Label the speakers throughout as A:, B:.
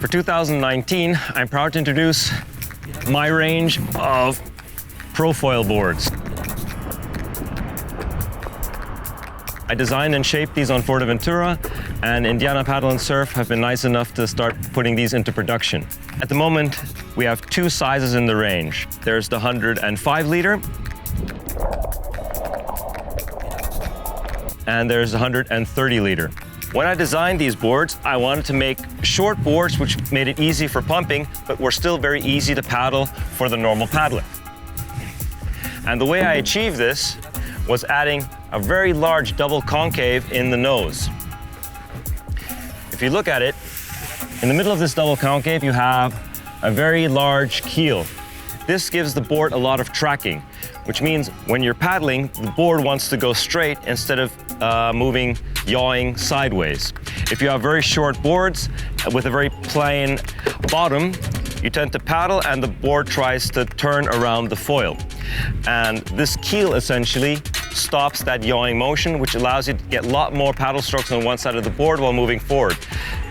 A: For 2019, I'm proud to introduce my range of Pro Foilboards. I designed and shaped these on Fuerteventura, and Indiana Paddle and Surf have been nice enough to start putting these into production. At the moment, we have two sizes in the range. There's the 105 liter, and there's the 130 liter. When I designed these boards, I wanted to make short boards which made it easy for pumping, but were still very easy to paddle for the normal paddler. And the way I achieved this was adding a very large double concave in the nose. If you look at it, in the middle of this double concave, you have a very large keel. This gives the board a lot of tracking, which means when you're paddling, the board wants to go straight instead of yawing sideways. If you have very short boards with a very plain bottom, you tend to paddle and the board tries to turn around the foil. And this keel essentially stops that yawing motion, which allows you to get a lot more paddle strokes on one side of the board while moving forward.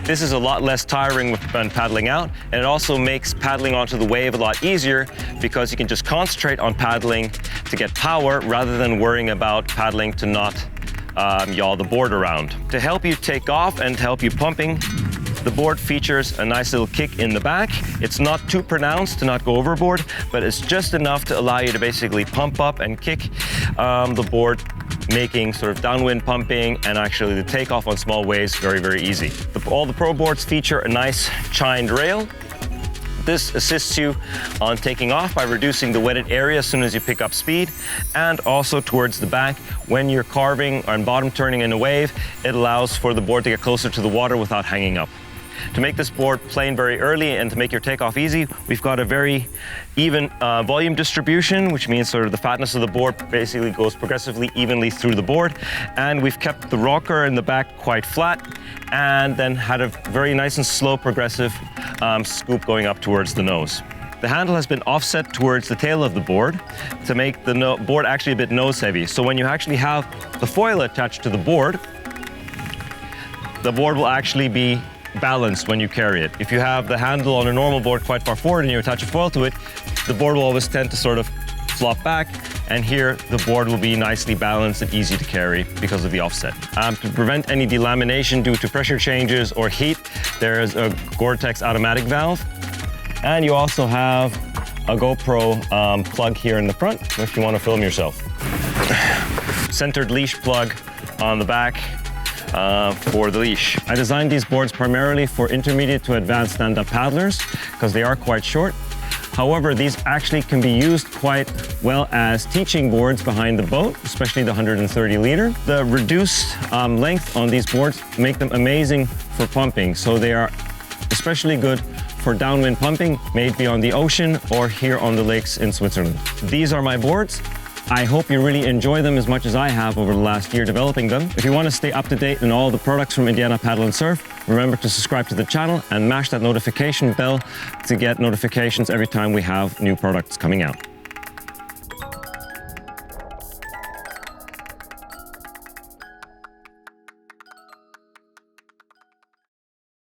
A: This is a lot less tiring when paddling out, and it also makes paddling onto the wave a lot easier because you can just concentrate on paddling to get power rather than worrying about paddling to not yaw the board around. To help you take off and to help you pumping, the board features a nice little kick in the back. It's not too pronounced to not go overboard, but it's just enough to allow you to basically pump up and kick the board, making sort of downwind pumping and actually the takeoff on small waves very, very easy. All the Pro boards feature a nice chined rail. This assists you on taking off by reducing the wetted area as soon as you pick up speed, and also towards the back, when you're carving and bottom turning in a wave, it allows for the board to get closer to the water without hanging up. To make this board plane very early and to make your takeoff easy, we've got a very even volume distribution, which means sort of the fatness of the board basically goes progressively evenly through the board. And we've kept the rocker in the back quite flat and then had a very nice and slow progressive scoop going up towards the nose. The handle has been offset towards the tail of the board to make the board actually a bit nose heavy. So when you actually have the foil attached to the board will actually be balanced when you carry it. If you have the handle on a normal board quite far forward and you attach a foil to it, the board will always tend to sort of flop back, and here the board will be nicely balanced and easy to carry because of the offset. To prevent any delamination due to pressure changes or heat, there is a Gore-Tex automatic valve, and you also have a GoPro plug here in the front if you want to film yourself. Centered leash plug on the back for the leash. I designed these boards primarily for intermediate to advanced stand-up paddlers because they are quite short. However, these actually can be used quite well as teaching boards behind the boat, especially the 130 liter. The reduced length on these boards make them amazing for pumping, so they are especially good for downwind pumping, maybe on the ocean or here on the lakes in Switzerland. These are my boards. I hope you really enjoy them as much as I have over the last year developing them. If you want to stay up to date on all the products from Indiana Paddle and Surf, remember to subscribe to the channel and mash that notification bell to get notifications every time we have new products coming out.